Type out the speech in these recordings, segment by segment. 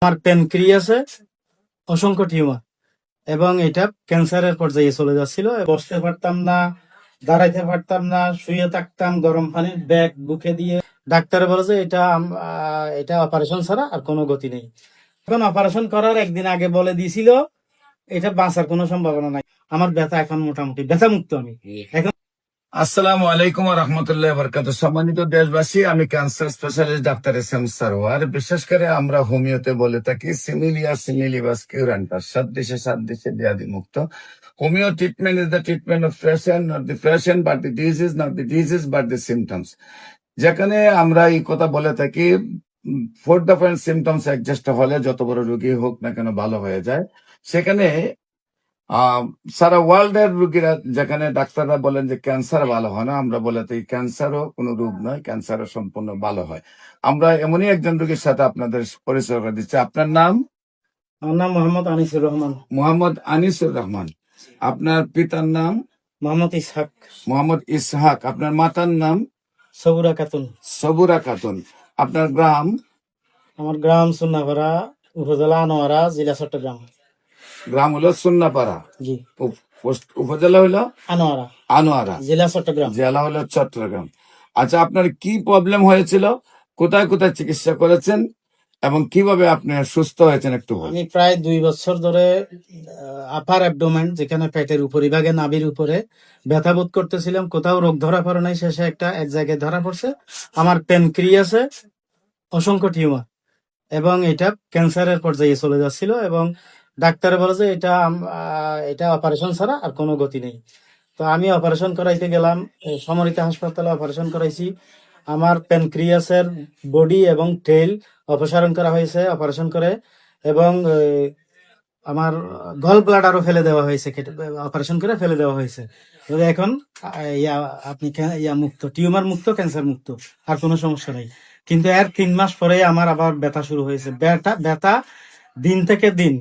আমার প্যানক্রিয়াসে অসংখ্য টিউমার এবং এটা ক্যান্সারের পর্যায়ে চলে যাচ্ছিল। বসতে পারতাম না, দাঁড়াইতে পারতাম না, শুয়ে থাকতাম গরম পানির ব্যাগ বুকে দিয়ে। ডাক্তারে বলে যে এটা অপারেশন ছাড়া আর কোনো গতি নেই। এখন অপারেশন করার একদিন আগে বলে দিয়েছিল এটা বাঁচার কোনো সম্ভাবনা নাই। আমার ব্যথা এখন মোটামুটি ব্যথা মুক্ত আমি এখন। আসসালামু আলাইকুম রহমতুল্লাহ বরকাত। সম্মানিত দেশবাসী, আমি cancer specialist doctor SM. Sarwar. বিশেষ করে আমরা হোমিওতে বলে থাকি সিমিলিয়া সিমিলিবাস কিউরান্টাস, সাদৃশ্যে ব্যাধি মুক্ত। Homeo treatment is the treatment of patient, not the patient but the disease, not the disease but the symptoms. যেখানে আমরা এই কথা বলে থাকি 4 ডিফারেন্ট সিমটমস অ্যাডজাস্ট হলে যত বড় রোগী হোক না কেন ভালো হয়ে যায়। সেখানে সারা ওয়ার্ল্ডের রোগীরা, যেখানে ডাক্তাররা বলেন যে ক্যান্সার ভালো হয় না, আমরা বলে থাকি ক্যান্সারও কোনো রোগ নয়, ক্যান্সারও সম্পূর্ণ ভালো হয়। আমরা এমনই একজন রোগীর সাথে আপনাদের পরিচয় করে দিচ্ছি। আপনার নাম? আমার নাম মোহাম্মদ আনিসুর রহমান। মোহাম্মদ আনিসুর রহমান। আপনার পিতার নাম? মোহাম্মদ ইসহাক। মোহাম্মদ ইসহাক। আপনার মাতার নাম? সবুরা খাতুন। সবুরা খাতুন। আপনার গ্রাম? আমার গ্রাম সুন্নাপাড়া, উপজেলা আনোয়ারা, জেলা চট্টগ্রাম। গ্রাম হলো সুন্নাপাড়া, জি। উপজেলা হলো আনোয়ারা, আনোয়ারা, জেলা চট্টগ্রাম। জেলা হলো চট্টগ্রাম। আচ্ছা, আপনার কি প্রবলেম হয়েছিল, কোথায় কোথায় চিকিৎসা করেছেন এবং কিভাবে আপনি সুস্থ হয়েছেন একটু বলুন। আমি প্রায় 2 বছর ধরে আপার অ্যাবডোমেন, যেখানে পেটের উপরিভাগে নাভির উপরে ব্যথা বোধ করতেছিলাম। কোথাও রোগ ধরা পড়ে নাই, শেষে এক জায়গায় ধরা পড়ছে। আমার প্যানক্রিয়াসে অসংখ্য টিউমার এবং এটা ক্যান্সারের পর্যায়ে চলে যাচ্ছিল এবং ডাক্তারে বলে যে এটা অপারেশন ছাড়া আর কোনো গতি নেই। তো আমি অপারেশন করাইতে গেলাম, সমরিতা হাসপাতালে অপারেশন করাইছি। আমার প্যানক্রিয়াসের বডি এবং টেইল অপসারণ করা হয়েছে অপারেশন করে, এবং আমার গল ব্লাডারও ফেলে দেওয়া হয়েছে, অপারেশন করে ফেলে দেওয়া হয়েছে। এখন আপনি মুক্ত, টিউমার মুক্ত, ক্যান্সার মুক্ত, আর কোনো সমস্যা নেই। কিন্তু এর 3 মাস পরে আমার আবার ব্যথা শুরু হয়েছে। ব্যথা দিন থেকে দিন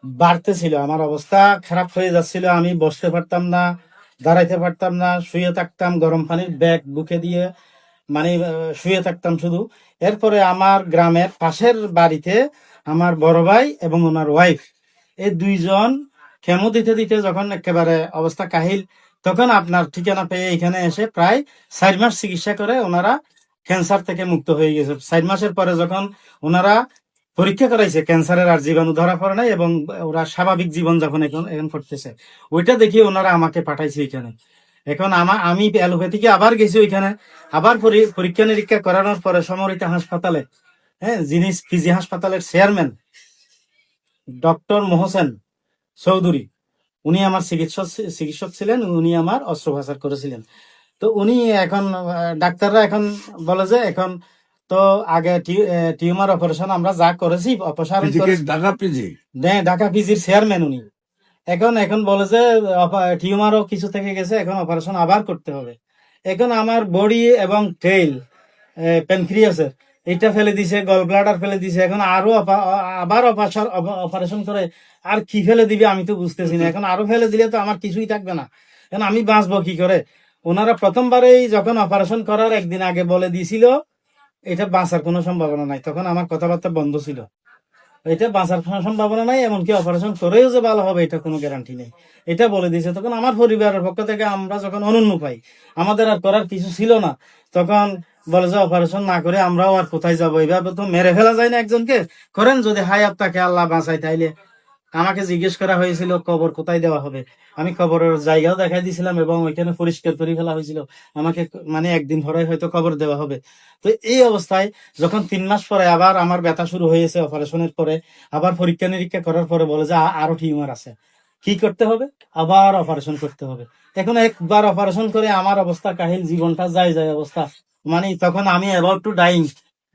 বাড়তেছিল, আমার অবস্থা খারাপ হয়ে যাচ্ছিল। আমি বসতে পারতাম না, দাঁড়াইতে পারতাম না, শুয়ে থাকতাম গরম পানির ব্যাগ বুকে দিয়ে, মানে শুয়ে থাকতাম শুধু। এরপরে আমার গ্রামের পাশের বাড়িতে আমার বড় ভাই এবং ওনার ওয়াইফ, এই 2 জন কেমো দিতে দিতে যখন একেবারে অবস্থা কাহিল, তখন আপনার ঠিকানা পেয়ে এখানে এসে প্রায় 4 মাস চিকিৎসা করে ওনারা ক্যান্সার থেকে মুক্ত হয়ে গেছে। 4 মাসের পরে যখন ওনারা পরীক্ষা করাইছে, ক্যান্সারের আর জীবাণু ধরা পড়ে নাই এবং ওরা স্বাভাবিক জীবন যাপন এখন করতেছে। ওইটা দেখে ওনারা আমাকে পাঠাইছে এখানে। এখন আমি অ্যালোপ্যাথিকে আবার গেছি ওইখানে, আবার পরীক্ষা নিরীক্ষা করানোর পরে সমরিতা হাসপাতালে, হ্যাঁ, যিনি পিজি হাসপাতালের চেয়ারম্যান ডক্টর মোহসেন চৌধুরী, উনি আমার চিকিৎসক ছিলেন। উনি আমার অস্ত্রোপচার করেছিলেন। তো উনি এখন ডাক্তাররা এখন বলে যে এখন তো আগে টিউমার অপারেশন আমরা যা করেছি অপসারণ করেছি। ঢাকা পিজির চেয়ারম্যান উনি। এখন বলে যে টিউমারও কিছু থেকে গেছে, এখন অপারেশন আবার করতে হবে। এখন আমার বডি এবং টেইল, প্যানক্রিয়াসের এটা ফেলে দিছে, গল ব্লাডার ফেলে দিছে। এখন আরো আবার অপারেশন করে আর কি ফেলে দিবে আমি তো বুঝতেছি না। এখন আরো ফেলে দিলে তো আমার কিছুই থাকবে না, এখন আমি বাঁচবো কি করে? ওনারা প্রথমবারেই যখন অপারেশন করার একদিন আগে বলে দিয়েছিল এটা বাঁচার কোনো সম্ভাবনা নাই, তখন আমার কথাবার্তা বন্ধ ছিল। এটা বাঁচার কোনো সম্ভাবনা নাই, এমনকি অপারেশন করেও যে ভালো হবে এটা কোনো গ্যারান্টি নেই, এটা বলে দিয়েছে। তখন আমার পরিবারের পক্ষ থেকে আমরা যখন অনন্য পাই, আমাদের আর করার কিছু ছিল না, তখন বলে যে অপারেশন না করে আমরাও আর কোথায় যাবো, এইভাবে তো মেরে ফেলা যায় না একজনকে। করেন যদি হায়াত তাকে আল্লাহ বাঁচাই, তাইলে আমাকে জিজ্ঞেস করা হয়েছিল কবর কোথায় দেওয়া হবে। আমি কবরের জায়গাও দেখাই দিয়েছিলাম এবং ওইখানে পরিষ্কার করে ফেলা হয়েছিল আমাকে, মানে একদিন পরে হয়তো কবর দেওয়া হবে। তো এই অবস্থায় যখন 3 মাস পরে আবার আমার ব্যথা শুরু হয়েছে অপারেশনের পরে, আবার পরীক্ষা নিরীক্ষা করার পরে বলে যে আরো টিউমার আছে, কি করতে হবে? আবার অপারেশন করতে হবে। এখন একবার অপারেশন করে আমার অবস্থা কাহিল, জীবনটা যায় অবস্থা, মানে তখন আমি অ্যাবাউট টু ডাইং।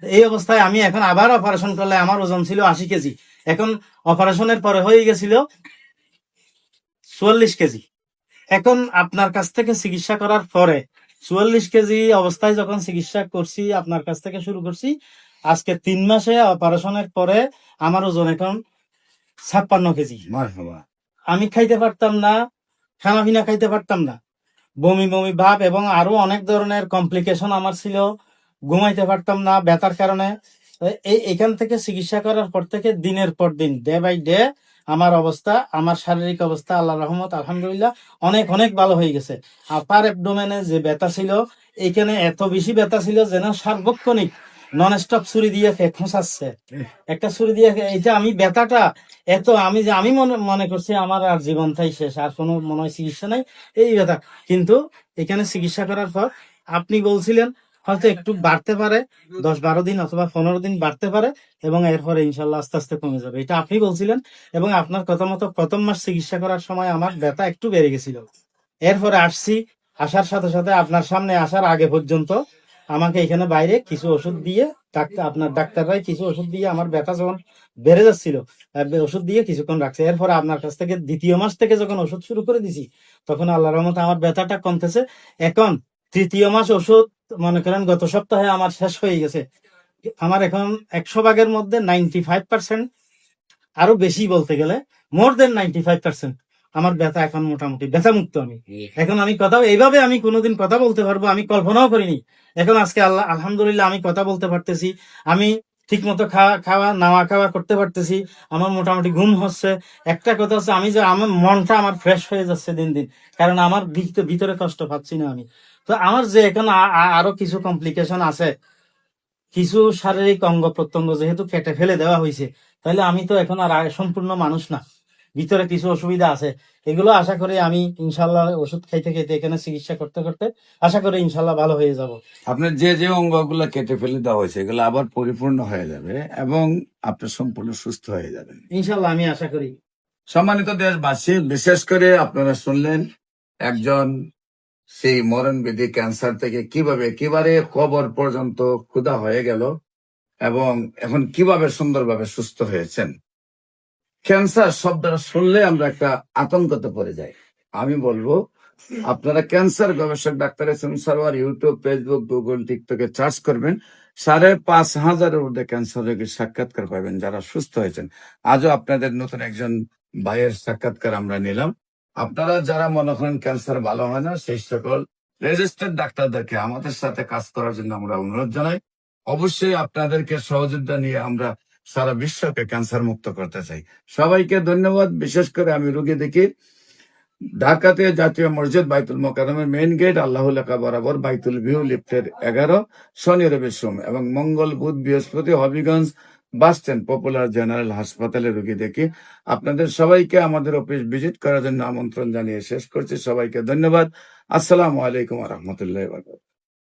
এই অবস্থায় আমি এখন আবার অপারেশন করলে, আমার ওজন ছিল 80 কেজি, এখন অপারেশনের পরে হয়ে গেছিল 44 কেজি। এখন আপনার কাছ থেকে চিকিৎসা করার পরে 44 কেজি অবস্থায় যখন চিকিৎসা করছি, আপনার কাছ থেকে শুরু করছি, আজকে 3 মাসে অপারেশনের পরে আমার ওজন এখন 56 কেজি। আমি খাইতে পারতাম না, খানা পিনা খাইতে পারতাম না, বমি বমি ভাব এবং আরো অনেক ধরনের কমপ্লিকেশন আমার ছিল। ঘুমাইতে পারতাম না ব্যথার কারণে, এখান থেকে চিকিৎসা করার পর থেকে দিনের পর দিন, ডে বাই ডে, আমার অবস্থা, আমার শারীরিক অবস্থা আল্লাহ রহমত আলহামদুলিল্লাহ অনেক অনেক ভালো হয়ে গেছে। আপার অ্যাবডোমেনে যে ব্যথা ছিল, এখানে এত বেশি ব্যথা ছিল যেন সার্বক্ষণিক নন স্টপ ছুরি দিয়ে খোঁচাচ্ছে, একটা ছুরি দিয়ে এইটা আমি ব্যথাটা এত, আমি মনে মনে করছি আমার আর জীবনটাই শেষ, আর কোনো মনে হয় চিকিৎসা নাই, এই ব্যথা। কিন্তু এখানে চিকিৎসা করার পর আপনি বলছিলেন হয়তো একটু বাড়তে পারে, 10-12 দিন অথবা 15 দিন বাড়তে পারে, এবং এরপরে ইনশাল্লাহ আস্তে আস্তে কমে যাবে, এটা আপনি বলছিলেন। এবং আপনার কথা মতো প্রথম মাস চিকিৎসা করার সময় আমার ব্যথা একটু বেড়ে গেছিল। এরপরে আসছি, আসার সাথে সাথে আপনার সামনে আসার আগে পর্যন্ত আমাকে এখানে বাইরে কিছু ওষুধ দিয়ে, আপনার ডাক্তাররাই কিছু ওষুধ দিয়ে আমার ব্যথা যখন বেড়ে যাচ্ছিল, ওষুধ দিয়ে কিছুক্ষণ রাখছে। এরপরে আপনার কাছ থেকে দ্বিতীয় মাস থেকে যখন ওষুধ শুরু করে দিছি, তখন আল্লাহর রহমতে আমার ব্যথাটা কমতেছে। এখন তৃতীয় মাস ওষুধ, মনে করেন গত সপ্তাহে আমার শেষ হয়ে গেছে। আমার এখন 100 ভাগের মধ্যে 95%, আরো বেশি বলতে গেলে মোর দেন 95%, আমার ব্যথা এখন মোটামুটি ব্যথা মুক্ত। আমি এখন আমি কথা এইভাবে আমি কোনোদিন কথা বলতে পারবো আমি কল্পনাও করিনি। এখন আজকে আল্লাহ আলহামদুলিল্লাহ আমি কথা বলতে পারতেছি, আমি ঠিক মতো খাওয়া নাওয়া খাওয়া করতে পারতেছি, আমার মোটামুটি ঘুম হচ্ছে। একটা কথা হচ্ছে, আমি যে আমার মনটা আমার ফ্রেশ হয়ে যাচ্ছে দিন দিন, কারণ আমার ভিতরে কষ্ট পাচ্ছি না আমি। তো আমার যে এখন আরো কিছু কমপ্লিকেশন আছে, কিছু শারীরিক অঙ্গ প্রত্যঙ্গ যেহেতু কেটে ফেলে দেওয়া হয়েছে, তাহলে আমি তো এখন আর সম্পূর্ণ মানুষ না, ভিতরে কিছু অসুবিধা আছে। এগুলো আশা করি আমি ইনশাল্লাহ ওষুধ খাইতে খাইতে এখানে চিকিৎসা করতে করতে আশা করি ইনশাল্লাহ ভালো হয়ে যাব। আপনার যে যে অঙ্গগুলো কেটে ফেলে দেওয়া হয়েছে এগুলো আবার পরিপূর্ণ হয়ে যাবে এবং আপনি সম্পূর্ণ সুস্থ হয়ে যাবেন ইনশাল্লাহ আমি আশা করি। সম্মানিত দেশবাসী, বিশেষ করে আপনারা শুনলেন একজন সেই মরণবিধি ক্যান্সার থেকে কিভাবে একেবারে কবর পর্যন্ত ক্ষুধা হয়ে গেল এবং এখন কিভাবে সুন্দরভাবে সুস্থ হয়েছেন। ক্যান্সার শব্দটা শুনলে আমরা একটা আতঙ্কতে পড়ে যাই। আমি বলবো আপনারা ক্যান্সার গবেষক doctor SM. Sarwar YouTube, Facebook, Google, টিকটকে সার্চ করবেন, 5,500-এর ঊর্ধ্বে ক্যান্সার রোগীর সাক্ষাৎকার পাবেন যারা সুস্থ হয়েছেন। আজও আপনাদের নতুন একজন ভাইয়ের সাক্ষাৎকার আমরা নিলাম। আপনারা যারা মনে করেন ক্যান্সার ভালো হয় না, সেই সকল রেজিস্টার্ড ডাক্তারদেরকে আমাদের সাথে কাজ করার জন্য আমরা অনুরোধ জানাই। অবশ্যই আপনাদেরকে সহযোগিতা নিয়ে আমরা সারা বিশ্বকে ক্যান্সার মুক্ত করতে চাই। সবাইকে ধন্যবাদ। বিশেষ করে আমি রোগী দেখি ঢাকাতে জাতীয় মসজিদ বাইতুল মোকাররমের মেইন গেট আল্লাহ লেখা বরাবর বাইতুল ভিউ লিফটের 11, শনি রবি সোম এবং মঙ্গল বুধ বৃহস্পতি Habiganj bus stand popular general হাসপাতালে রোগী দেখি। আপনাদের সবাইকে আমাদের অফিস ভিজিট করার জন্য আমন্ত্রণ জানিয়ে শেষ করছি। সবাইকে ধন্যবাদ। আসসালামু আলাইকুম ওয়া রাহমাতুল্লাহি ওয়া বারাকাতুহু।